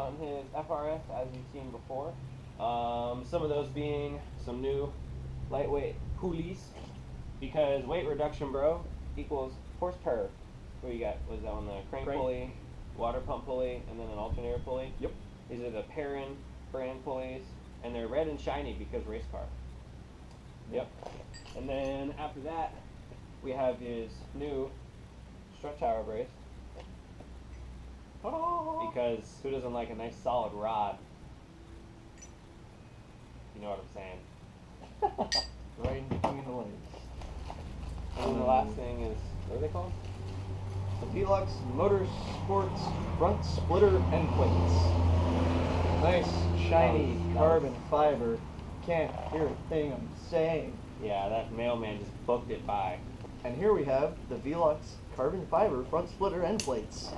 on his FRS as you've seen before. Some of those being some new lightweight pulleys, because weight reduction, bro, equals horsepower. What you got? Was that on the crank pulley, water pump pulley, and then an alternator pulley? Yep. These are the Perrin brand pulleys, and they're red and shiny because race car. Yep. And then after that, we have his new strut tower brace. Oh. Because who doesn't like a nice solid rod? You know what I'm saying? Right in between the legs. And then the last thing is, what are they called? The Velux Motorsports front splitter end plates. Nice, shiny carbon fiber. Can't hear a thing I'm saying. Yeah, that mailman just booked it by. And here we have the Velux carbon fiber front splitter end plates.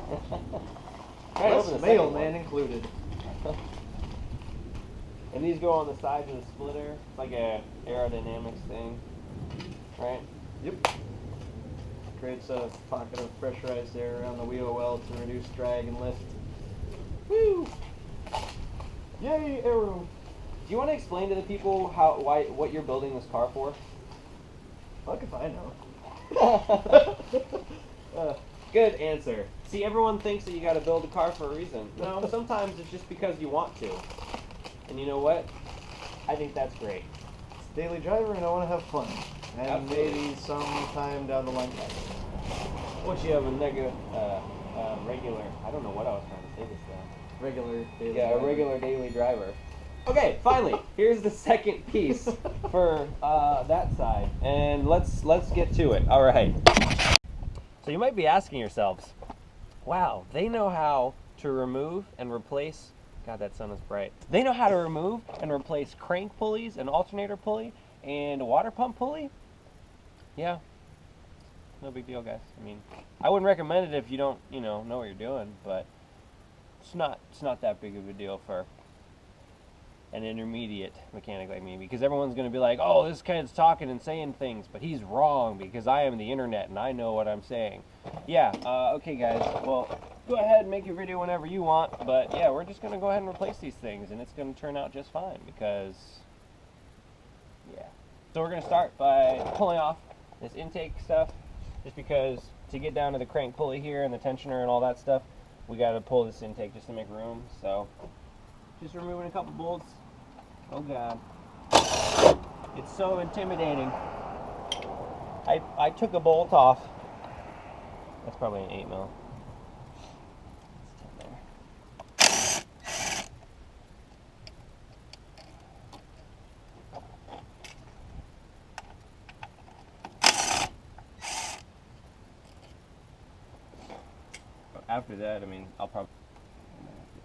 That's mailman included. And these go on the sides of the splitter. It's like a aerodynamics thing, right? Yep. Creates a pocket of pressurized air around the wheel well to reduce drag and lift. Woo! Yay, aero! Do you want to explain to the people what you're building this car for? Fuck if I know. Good answer. See, everyone thinks that you got to build a car for a reason. No, sometimes it's just because you want to. And you know what? I think that's great. It's a daily driver and I want to have fun. And Absolutely. maybe sometime down the line. Once you have a regular, I don't know what I was trying to say this time. Regular daily Yeah, driver. a regular daily driver. Okay, finally, here's the second piece for that side, and let's get to it. All right. So you might be asking yourselves, wow, they know how to remove and replace. God, that sun is bright. They know how to remove and replace crank pulleys, an alternator pulley, and a water pump pulley. Yeah, no big deal, guys. I mean, I wouldn't recommend it if you don't, know what you're doing, but it's not that big of a deal for an intermediate mechanic like me, because everyone's going to be like, oh, this kid's talking and saying things, but he's wrong because I am the internet and I know what I'm saying. Yeah, okay guys, well, go ahead and make your video whenever you want, but yeah, we're just going to go ahead and replace these things and it's going to turn out just fine because, yeah. So we're going to start by pulling off this intake stuff, just because to get down to the crank pulley here and the tensioner and all that stuff, we got to pull this intake just to make room, so just removing a couple bolts. Oh God, it's so intimidating. I took a bolt off. That's probably an 8mm. After that, I mean, I'll probably.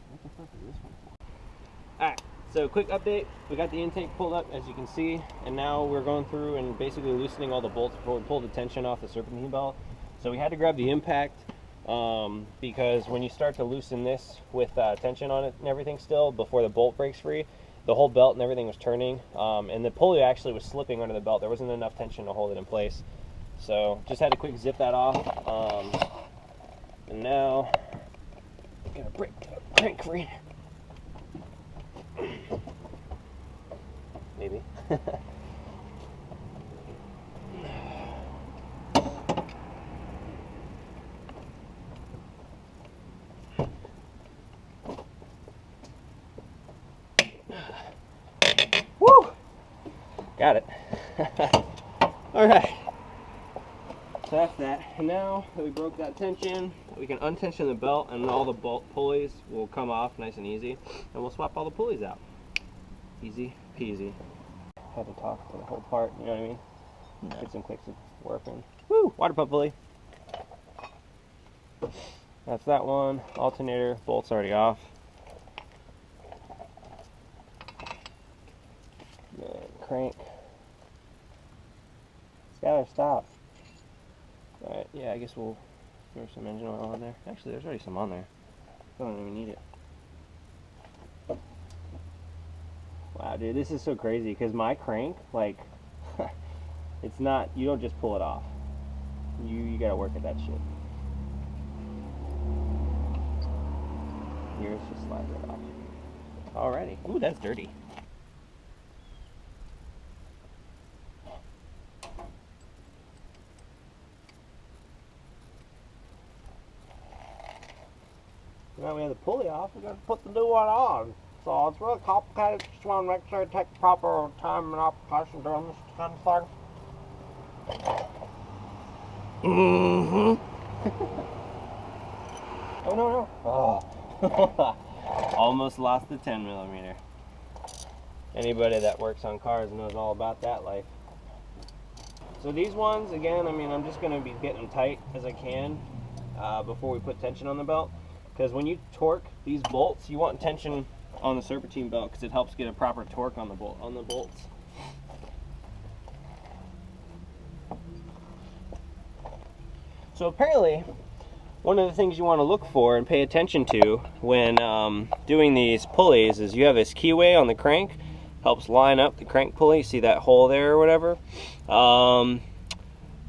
What the fuck is this one for? Alright, so quick update. We got the intake pulled up, as you can see, and now we're going through and basically loosening all the bolts before we pull the tension off the serpentine belt. So we had to grab the impact because when you start to loosen this with tension on it and everything still, before the bolt breaks free, the whole belt and everything was turning, and the pulley actually was slipping under the belt. There wasn't enough tension to hold it in place. So just had to quick zip that off. And now, I'm gonna break the crank free. Maybe. Woo! Got it. All right. So that's that. And now that we broke that tension, we can untension the belt and all the bolt pulleys will come off nice and easy. And we'll swap all the pulleys out. Easy peasy. Had to talk to the whole part, you know what I mean? No. Get some clicks of working. Woo! Water pump pulley. That's that one. Alternator, bolt's already off. And crank. It's gotta stop. Alright, yeah, I guess we'll throw some engine oil on there. Actually, there's already some on there. I don't even need it. Wow, dude, this is so crazy, because my crank, like, it's not, you don't just pull it off. You gotta work at that shit. Yours just slides right off. Alrighty. Ooh, that's dirty. Now we have the pulley off, we gotta put the new one on. So it's really complicated. Just want to make sure you take proper time and application during this kind of thing. Oh no. Oh. Almost lost the 10mm. Anybody that works on cars knows all about that life. So these ones, again, I mean, I'm just going to be getting them tight as I can before we put tension on the belt. Because when you torque these bolts, you want tension on the serpentine belt because it helps get a proper torque on the bolts. So apparently, one of the things you want to look for and pay attention to when doing these pulleys is you have this keyway on the crank, helps line up the crank pulley. See that hole there or whatever?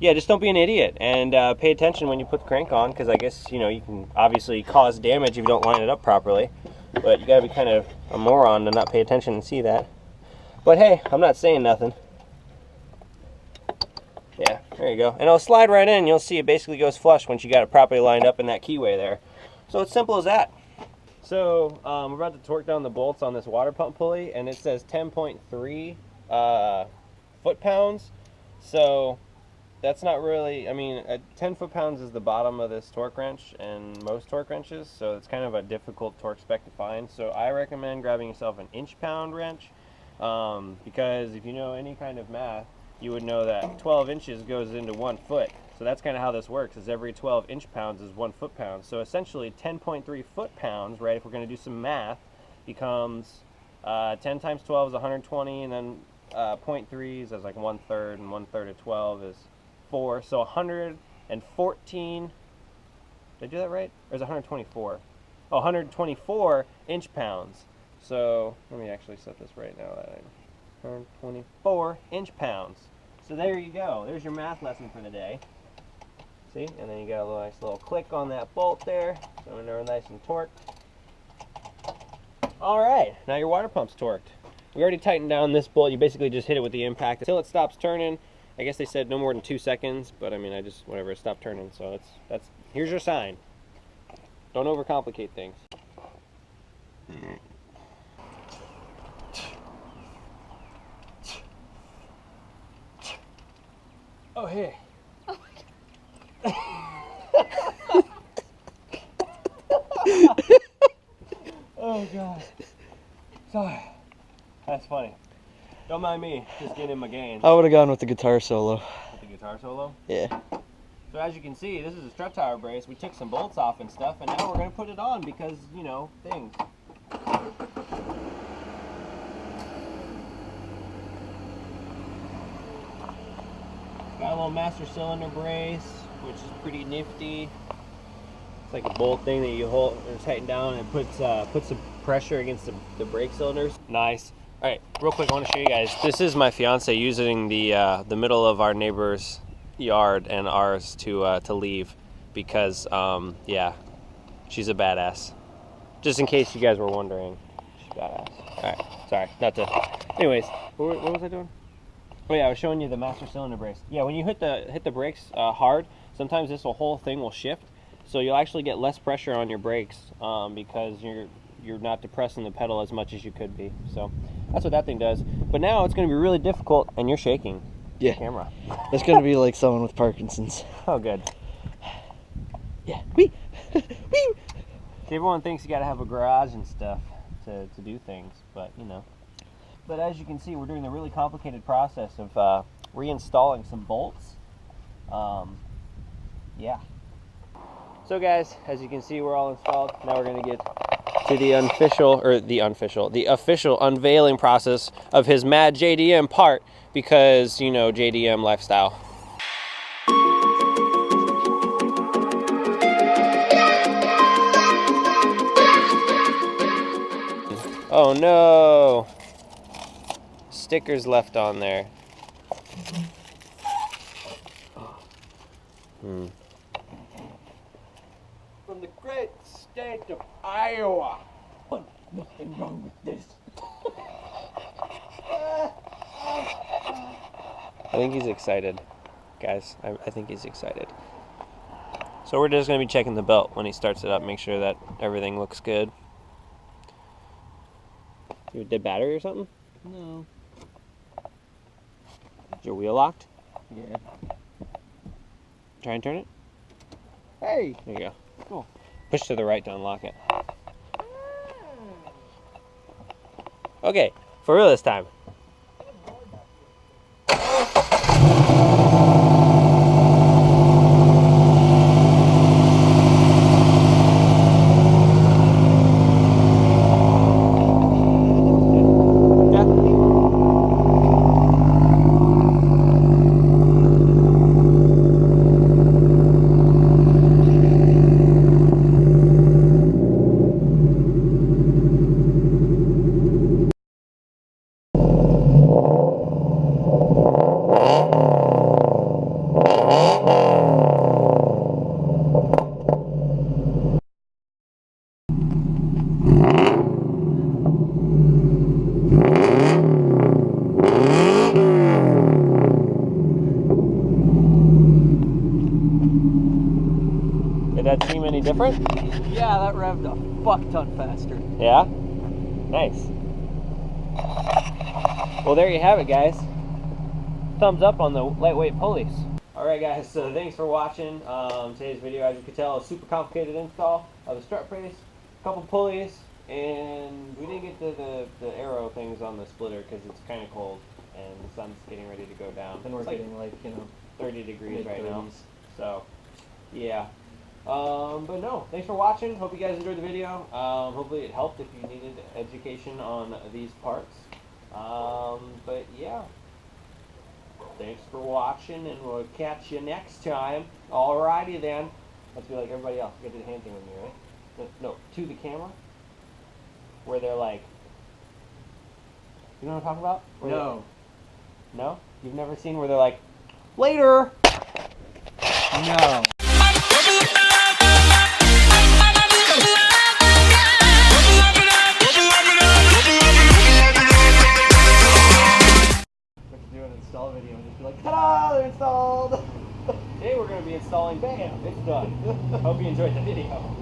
Yeah, just don't be an idiot and pay attention when you put the crank on, because I guess, you know, you can obviously cause damage if you don't line it up properly. But you gotta be kind of a moron to not pay attention and see that. But hey, I'm not saying nothing. Yeah, there you go. And it'll slide right in. You'll see it basically goes flush once you got it properly lined up in that keyway there. So it's simple as that. So we're about to torque down the bolts on this water pump pulley, and it says 10.3 foot-pounds. So that's not really, I mean, 10 foot-pounds is the bottom of this torque wrench and most torque wrenches, so it's kind of a difficult torque spec to find. So I recommend grabbing yourself an inch-pound wrench, because if you know any kind of math, you would know that 12 inches goes into 1 foot. So that's kind of how this works, is every 12 inch-pounds is 1 foot-pound. So essentially 10.3 foot-pounds, right, if we're going to do some math, becomes 10 times 12 is 120, and then 0.3s is like 1/3, and 1/3 of 12 is 4. So 114, did I do that right? Or is it 124? Oh, 124 inch-pounds. So let me actually set this right now. 124 inch-pounds. So there you go. There's your math lesson for the day. See? And then you got a nice little click on that bolt there. So they're nice and torqued. Alright, now your water pump's torqued. We already tightened down this bolt. You basically just hit it with the impact until it stops turning. I guess they said no more than 2 seconds, but I mean, I just, whatever, it stopped turning. So that's here's your sign. Don't overcomplicate things. Oh, hey. Oh my God. Oh, God. Sorry. That's funny. Don't mind me, just getting in my gains. I would have gone with the guitar solo. With the guitar solo? Yeah. So as you can see, this is a strut tower brace. We took some bolts off and stuff, and now we're going to put it on because, you know, things. Got a little master cylinder brace, which is pretty nifty. It's like a bolt thing that you hold and tighten down, and it puts some pressure against the brake cylinders. Nice. All right, real quick, I want to show you guys. This is my fiance using the middle of our neighbor's yard and ours to leave because yeah, she's a badass. Just in case you guys were wondering, she's badass. All right, sorry, not to. Anyways, what was I doing? Oh yeah, I was showing you the master cylinder brace. Yeah, when you hit the brakes hard, sometimes this whole thing will shift, so you'll actually get less pressure on your brakes because you're not depressing the pedal as much as you could be. So that's what that thing does. But now it's going to be really difficult, and you're shaking. Yeah. The camera. It's going to be like someone with Parkinson's. Oh, good. Yeah. Wee. Wee. See, everyone thinks you got to have a garage and stuff to do things, but you know. But as you can see, we're doing the really complicated process of reinstalling some bolts. Yeah. So guys, as you can see, we're all installed. Now we're going to get to the official unveiling process of his mad JDM part, because, you know, JDM lifestyle. Oh no! Stickers left on there. From the great state of Iowa. Nothing wrong with this. I think he's excited, guys. I think he's excited. So we're just going to be checking the belt when he starts it up, make sure that everything looks good. You a dead battery or something? No. Is your wheel locked? Yeah. Try and turn it. Hey. There you go. Cool. Push to the right to unlock it. Okay, for real this time. Did that seem any different? Yeah, that revved a fuck ton faster. Yeah? Nice. Well, there you have it, guys. Thumbs up on the lightweight pulleys. Alright guys, so thanks for watching today's video. As you can tell, a super complicated install of the strut brace, a couple pulleys, and we didn't get to the arrow things on the splitter because it's kind of cold and the sun's getting ready to go down. And we're It's getting like, 30 degrees right now. mid-30s. So, yeah. But no, thanks for watching. Hope you guys enjoyed the video. Hopefully it helped if you needed education on these parts. But yeah. Thanks for watching, and we'll catch you next time. Alrighty then. Let's be like everybody else. You gotta do the hand thing with me, right? No, to the camera. Where they're like, you know what I'm talking about? Where No. No? You've never seen where they're like, later! No. Do an install video and just be like, ta-da, they're installed. Today we're going to be installing, bam, it's done. Hope you enjoyed the video.